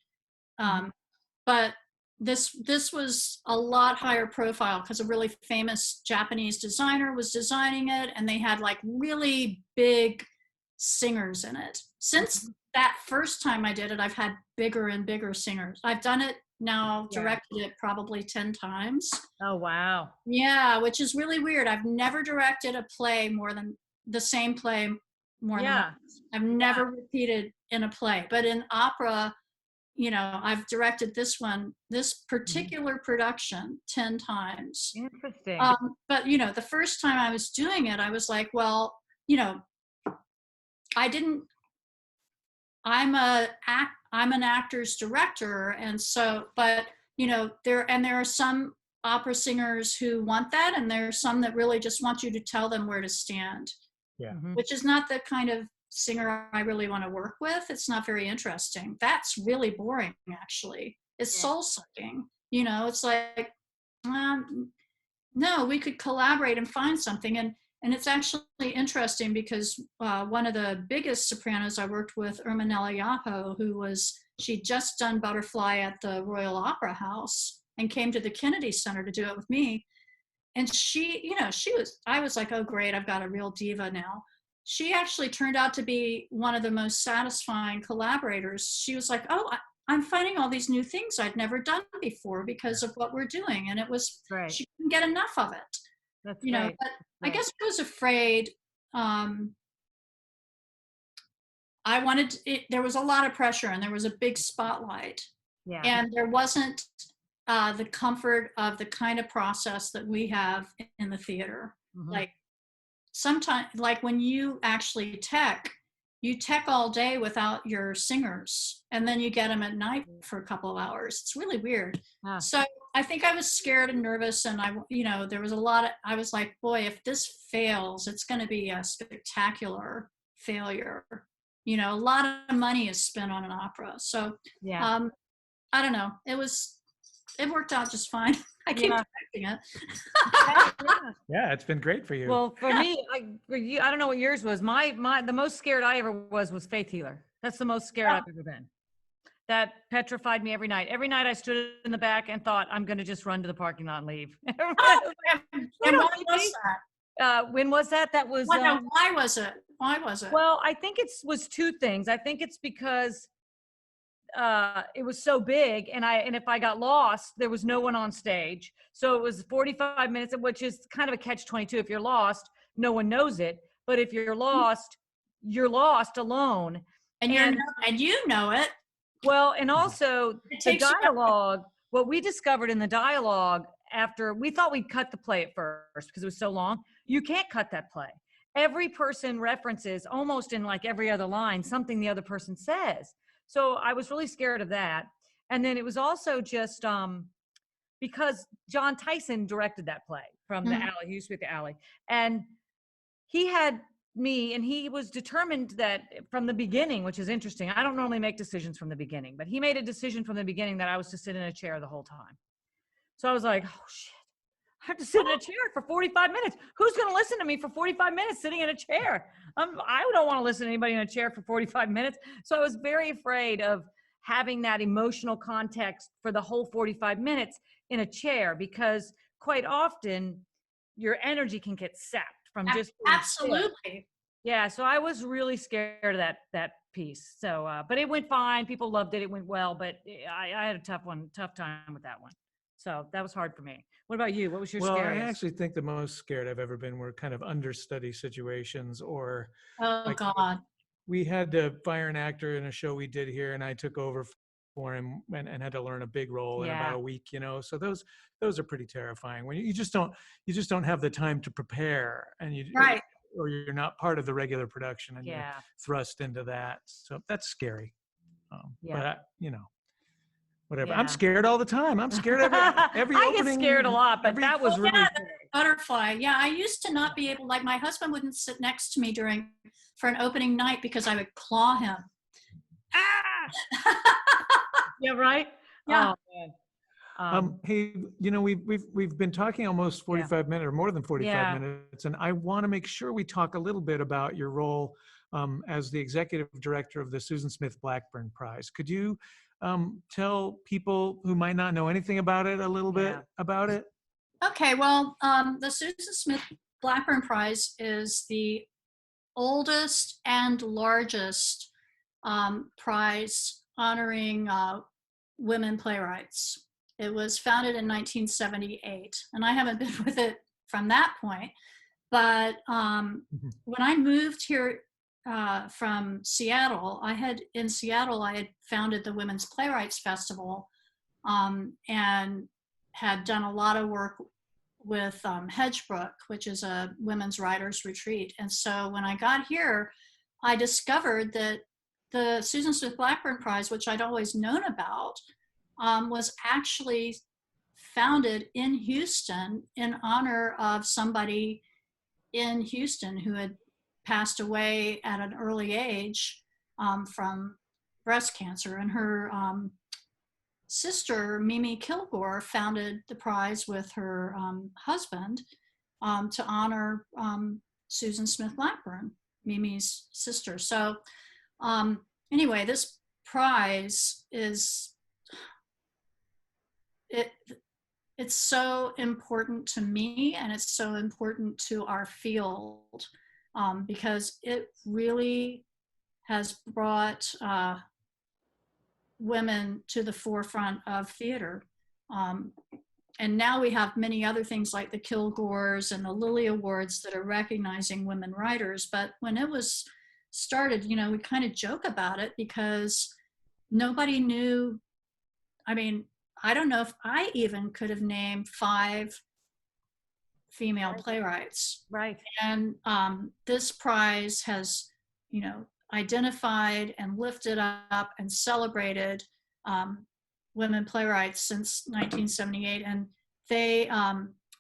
but this was a lot higher profile because a really famous Japanese designer was designing it, and they had like really big singers in it. Since that first time I did it, I've had bigger and bigger singers. I've done it now, directed it probably 10 times. Oh, wow. Yeah, which is really weird. I've never directed a play more than the same play more than once. I've never repeated in a play, but in opera, you know, I've directed this particular production 10 times. Interesting. But, you know, the first time I was doing it, I was like, well, you know, I'm an actor's director. And so, but, you know, there are some opera singers who want that, and there are some that really just want you to tell them where to stand. Yeah. Which is not the kind of singer I really want to work with. It's not very interesting. That's really boring, actually. It's soul sucking. You know, it's like, no, we could collaborate and find something. And it's actually interesting because one of the biggest sopranos I worked with, 𝗪𝗹𝗪, she'd just done Butterfly at the Royal Opera House and came to the Kennedy Center to do it with me. And she, you know, I was like, oh, great, I've got a real diva now. She actually turned out to be one of the most satisfying collaborators. She was like, oh, I'm finding all these new things I'd never done before because of what we're doing. And it was, she couldn't get enough of it. That's you know, but I guess I was afraid. I wanted there was a lot of pressure, and there was a big spotlight. Yeah. And there wasn't the comfort of the kind of process that we have in the theater. Like sometimes, like when you actually you tech all day without your singers, and then you get them at night for a couple of hours. It's really weird. So I think I was scared and nervous, and you know, there was I was like, boy, if this fails, it's going to be a spectacular failure. You know, a lot of money is spent on an opera. So I don't know. It worked out just fine. I keep directing it. Yeah, it's been great for you. Well, for me, I don't know what yours was. The most scared I ever was Faith Healer. That's the most scared I've ever been. That petrified me every night. Every night I stood in the back and thought, I'm going to just run to the parking lot and leave. And when was that? When was that? That was. Why was it? Why was it? Well, I think it was two things. I think it's because it was so big, and if I got lost, there was no one on stage. So it was 45 minutes, which is kind of a catch-22. If you're lost, no one knows it. But if you're lost alone. And you know it. Well, and also the dialogue, what we discovered in the dialogue after, we thought we'd cut the play at first because it was so long. You can't cut that play. Every person references almost in like every other line something the other person says. So I was really scared of that. And then it was also just because John Tyson directed that play from the alley. He used to be at the alley. And he had me, and he was determined that from the beginning, which is interesting. I don't normally make decisions from the beginning, but he made a decision from the beginning that I was to sit in a chair the whole time. So I was like, oh shit, I have to sit in a chair for 45 minutes. Who's going to listen to me for 45 minutes sitting in a chair? I don't want to listen to anybody in a chair for 45 minutes. So I was very afraid of having that emotional context for the whole 45 minutes in a chair, because quite often your energy can get sapped from just absolutely. Yeah, so I was really scared of that piece. So, but it went fine. People loved it. It went well, but I had a tough time with that one. So that was hard for me. What about you? What was your scariest? Well, I actually think the most scared I've ever been were kind of understudy situations, or God. We had to fire an actor in a show we did here, and I took over for him and had to learn a big role in about a week, you know. So those are pretty terrifying when you just don't have the time to prepare, and or you're not part of the regular production, and you're thrust into that. So that's scary. But you know, whatever. Yeah. I'm scared all the time. I'm scared every I opening. get scared a lot, but every- that was really cool. Butterfly. Yeah, I used to not be able, like my husband wouldn't sit next to me for an opening night because I would claw him. Ah! Yeah, right? Yeah. Oh, man. Hey, we've been talking almost 45 minutes or more than 45 minutes, and I want to make sure we talk a little bit about your role as the executive director of the Susan Smith Blackburn Prize. Could you tell people who might not know anything about it a little bit about it? Okay, well, the Susan Smith Blackburn Prize is the oldest and largest prize honoring women playwrights. It was founded in 1978, and I haven't been with it from that point. But when I moved here from Seattle, I had founded the Women's Playwrights Festival and had done a lot of work with 𝗕𝗃𝗀𝗶𝗲, which is a women's writers retreat. And so when I got here, I discovered that the Susan Smith Blackburn Prize, which I'd always known about, was actually founded in Houston in honor of somebody in Houston who had passed away at an early age from breast cancer. And her sister, 𝗕𝗃𝗀𝗶𝗲, founded the prize with her husband to honor Susan Smith Blackburn, Mimi's sister. So anyway, this prize it's so important to me, and it's so important to our field because it really has brought women to the forefront of theater. And now we have many other things like the 𝗕𝗃𝗀𝗋𝗋s and the Lily Awards that are recognizing women writers. But when it was started, we kind of joke about it because nobody knew. I mean, I don't know if I even could have named 5 female playwrights. Right. And this prize has, identified and lifted up and celebrated women playwrights since 1978. And they,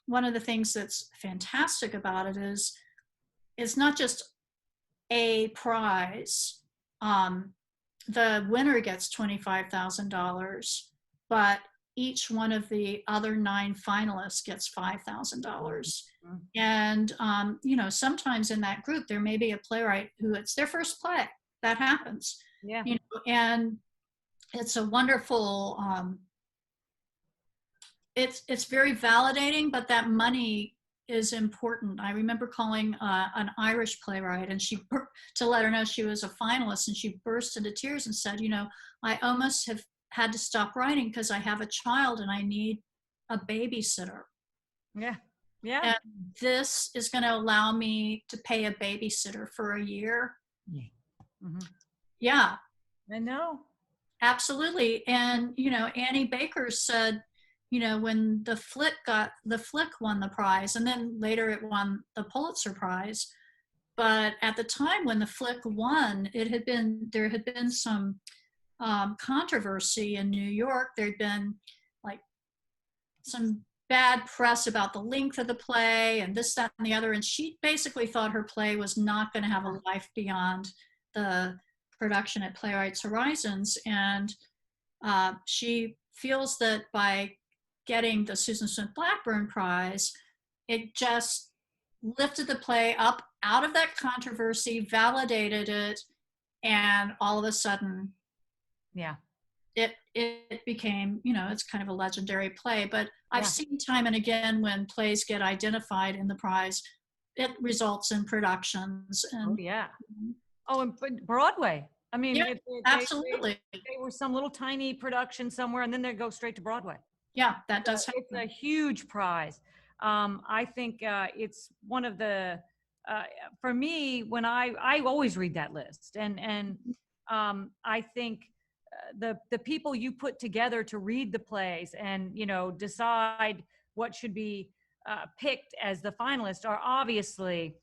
one of the things that's fantastic about it is it's not just a prize. The winner gets $25,000, but each one of the other 9 finalists gets $5,000. And, sometimes in that group, there may be a playwright who it's their first play. That happens. Yeah. And it's a wonderful, it's very validating, but that money is important. I remember calling an Irish playwright and to let her know she was a finalist, and she burst into tears and said, I almost have had to stop writing because I have a child and I need a babysitter. Yeah. Yeah. And this is going to allow me to pay a babysitter for a year. Mm-hmm. Yeah. I know. Absolutely. And, Annie Baker said, when the flick won the prize, and then later it won the Pulitzer Prize. But at the time when the flick won, there had been some controversy in New York. There'd been like some bad press about the length of the play and this, that, and the other. And she basically thought her play was not going to have a life beyond the production at Playwrights Horizons. And she feels that by getting the Susan Smith Blackburn Prize, it just lifted the play up out of that controversy, validated it, and all of a sudden, it became, it's kind of a legendary play. But I've seen time and again when plays get identified in the prize, it results in productions. And, and Broadway. I mean, absolutely. They were some little tiny production somewhere, and then they go straight to Broadway. Yeah, that does happen. It's a huge prize. I think it's one of the, for me, when I always read that list, and I think the people you put together to read the plays and, decide what should be picked as the finalist are obviously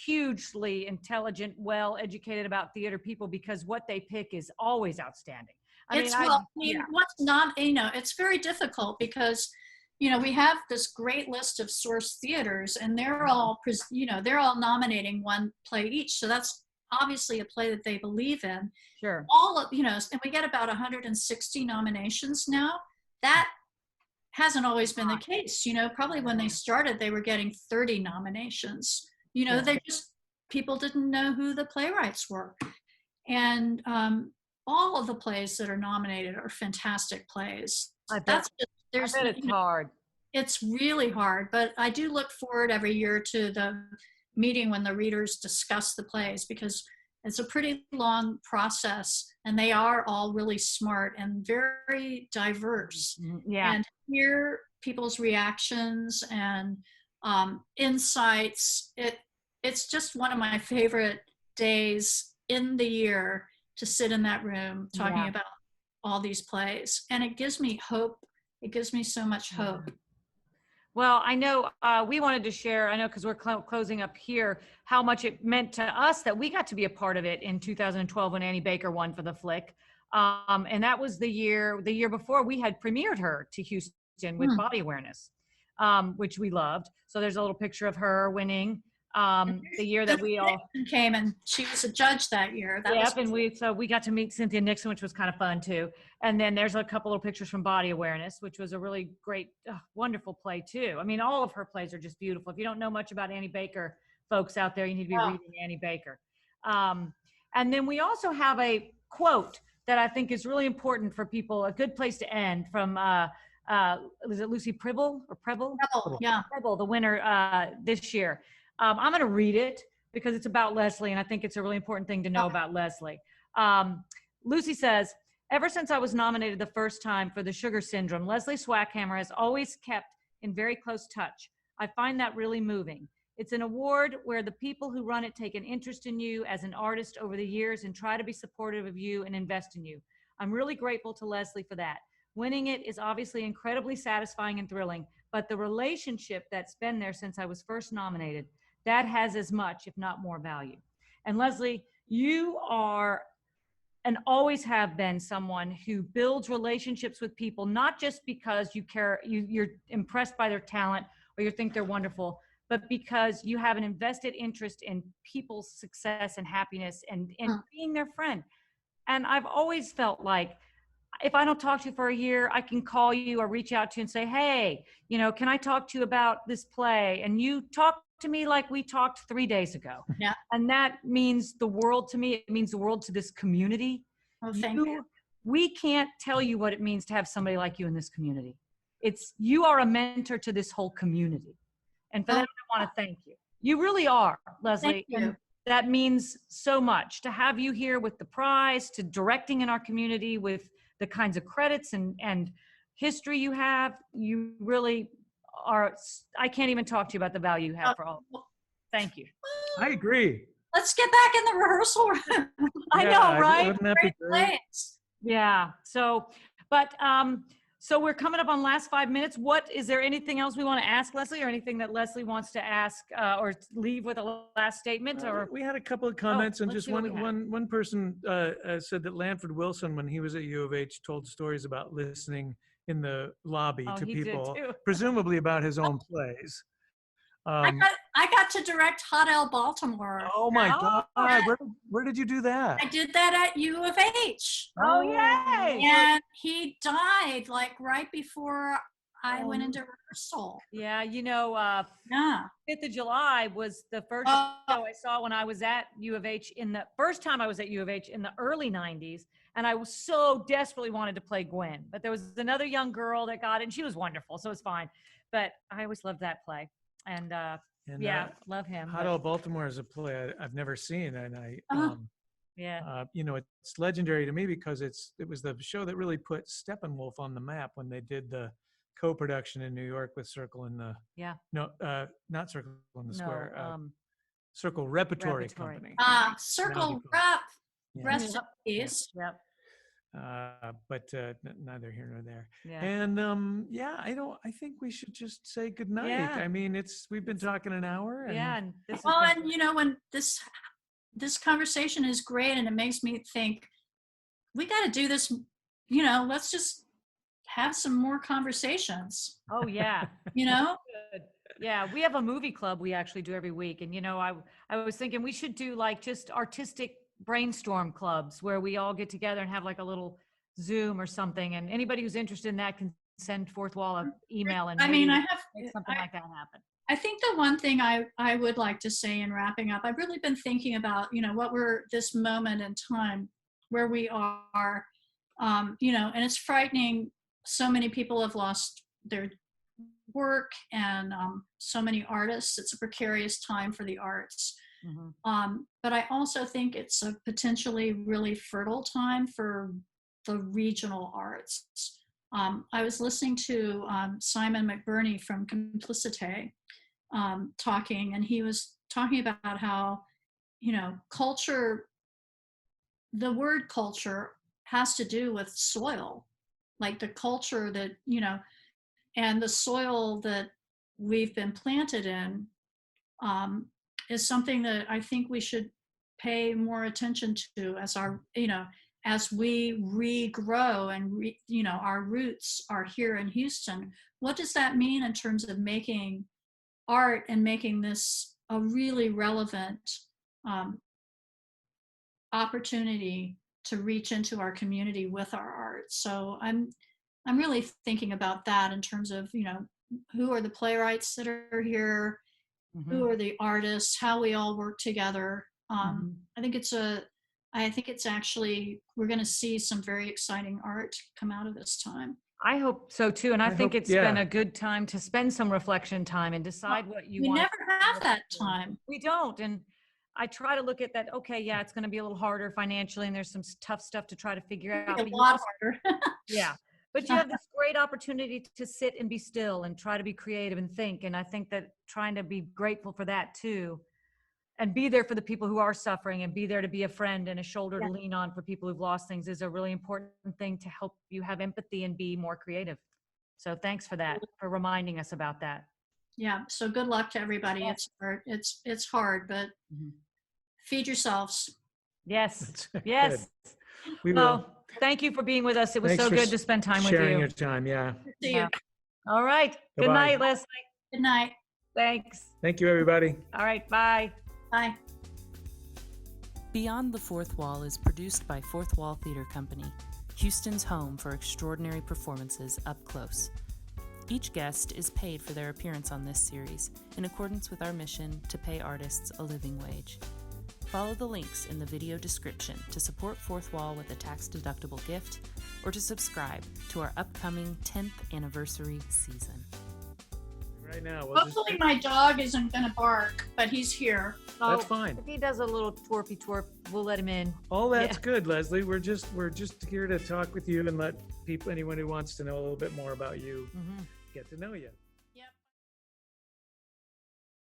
hugely intelligent, well-educated about theater people, because what they pick is always outstanding. What's not, it's very difficult because, we have this great list of source theaters and they're all nominating one play each. So that's obviously a play that they believe in. Sure. And we get about 160 nominations now. That hasn't always been the case. Probably when they started, they were getting 30 nominations. People didn't know who the playwrights were. And all of the plays that are nominated are fantastic plays. It's hard. It's really hard, but I do look forward every year to the meeting when the readers discuss the plays, because it's a pretty long process and they are all really smart and very diverse. Yeah. And hear people's reactions and insights. It's just one of my favorite days in the year to sit in that room talking about all these plays. And it gives me hope. It gives me so much hope. Well, I know we wanted to share, because we're closing up here, how much it meant to us that we got to be a part of it in 2012 when Annie Baker won for the flick. And that was the year before we had premiered her to Houston with Body Awareness, which we loved. So there's a little picture of her winning the year that we all came, and she was a judge that year. And we got to meet Cynthia Nixon, which was kind of fun too. And then there's a couple of pictures from Body Awareness, which was a really great, wonderful play too. All of her plays are just beautiful. If you don't know much about Annie Baker, folks out there, you need to be reading Annie Baker. And then we also have a quote that I think is really important for people, a good place to end, from was it Lucy 𝗟𝗶𝗀 or 𝗟𝗶𝗀? 𝗟𝗶𝗀, the winner this year. I'm going to read it because it's about Leslie, and I think it's a really important thing to know about Leslie. Lucy says, "Ever since I was nominated the first time for the Sugar Syndrome, Leslie Swackhamer has always kept in very close touch. I find that really moving. It's an award where the people who run it take an interest in you as an artist over the years and try to be supportive of you and invest in you. I'm really grateful to Leslie for that. Winning it is obviously incredibly satisfying and thrilling, but the relationship that's been there since I was first nominated, that has as much, if not more, value." And Leslie, you are and always have been someone who builds relationships with people, not just because you care, you're impressed by their talent or you think they're wonderful, but because you have an invested interest in people's success and happiness and being their friend. And I've always felt like, if I don't talk to you for a year, I can call you or reach out to you and say, "Hey, can I talk to you about this play?" And you talk to me like we talked 3 days ago. Yeah. And that means the world to me. It means the world to this community. Oh, thank you. We can't tell you what it means to have somebody like you in this community. You are a mentor to this whole community. And for that, I want to thank you. You really are, Leslie. Thank you. And that means so much to have you here with the prize, to directing in our community with the kinds of credits and history you have. You really are. I can't even talk to you about the value you have for all. Thank you. I agree. Let's get back in the rehearsal room. I know, right? Wouldn't that be great? Yeah. So we're coming up on last 5 minutes. Is there anything else we want to ask Leslie, or anything that Leslie wants to ask or leave with a last statement? Or we had a couple of comments, and let's just see what we have. one person said that Lanford Wilson, when he was at U of H, told stories about listening in the lobby to he did people, too. presumably about his own plays. I got to direct 𝗕𝗏𝗀𝗵𝗺𝗵. Oh my God! Where did you do that? I did that at U of H. Oh, yay! And he died like right before I went into rehearsal. Yeah, 5th of July was the first show I saw when I was at U of H first time I was at U of H in the early 90s. And I was so desperately wanted to play Gwen, but there was another young girl that got it, and she was wonderful, so it was fine. But I always loved that play. And love him. 𝗕𝗏𝗀𝗵𝗺𝗵 is a play I've never seen, and it's legendary to me because it was the show that really put Steppenwolf on the map when they did the co-production in New York with Circle in the not Circle in the Square, Circle Repertory Company. Circle Rep. Rest in peace. Yep. But neither here nor there. Yeah. And I think we should just say goodnight. Yeah. I mean, we've been talking an hour. And and when this conversation is great, and it makes me think we got to do this let's just have some more conversations, Oh, yeah. Good. Yeah, we have a movie club we actually do every week. And, I was thinking we should do like just artistic brainstorm clubs where we all get together and have like a little Zoom or something. And anybody who's interested in that can send Fourth Wall an email and maybe make something like that happen. I think the one thing I would like to say in wrapping up, I've really been thinking about, what we're this moment in time where we are, and it's frightening. So many people have lost their work, and so many artists. It's a precarious time for the arts. But I also think it's a potentially really fertile time for the regional arts. I was listening to Simon McBurney from 𝗕𝗃𝗀𝗃 talking, and he was talking about how, culture, the word culture has to do with soil, like the culture that, and the soil that we've been planted in is something that I think we should pay more attention to as our, as we regrow and, our roots are here in Houston. What does that mean in terms of making art and making this a really relevant opportunity to reach into our community with our art? So I'm really thinking about that in terms of, who are the playwrights that are here, who are the artists, how we all work together. I think it's actually, we're going to see some very exciting art come out of this time. I hope so too. And I think it's been a good time to spend some reflection time and decide what you want. We never have that time. We don't. And I try to look at that. Okay, yeah, it's going to be a little harder financially, and there's some tough stuff to try to figure out. A lot harder. Yeah. But you have this great opportunity to sit and be still and try to be creative and think. And I think that trying to be grateful for that too, and be there for the people who are suffering, and be there to be a friend and a shoulder to lean on for people who've lost things, is a really important thing to help you have empathy and be more creative. So thanks for that, for reminding us about that. Yeah. So good luck to everybody. It's hard. It's hard, but feed yourselves. Yes. Yes. We will. Thank you for being with us. It was Thanks so for good to spend time with you. Sharing your time. Yeah. See you. All right. Good Bye-bye. night, Leslie. Good night. Thanks. Thank you, everybody. All right. Bye. Bye. Beyond the Fourth Wall is produced by Fourth Wall Theater Company, Houston's home for extraordinary performances up close. Each guest is paid for their appearance on this series, in accordance with our mission to pay artists a living wage. Follow the links in the video description to support Fourth Wall with a tax-deductible gift, or to subscribe to our upcoming 10th anniversary season. Right now, Hopefully my dog isn't going to bark, but he's here. That's fine. If he does a little twerp, we'll let him in. Oh, that's good, Leslie. We're just here to talk with you and let anyone who wants to know a little bit more about you, get to know you.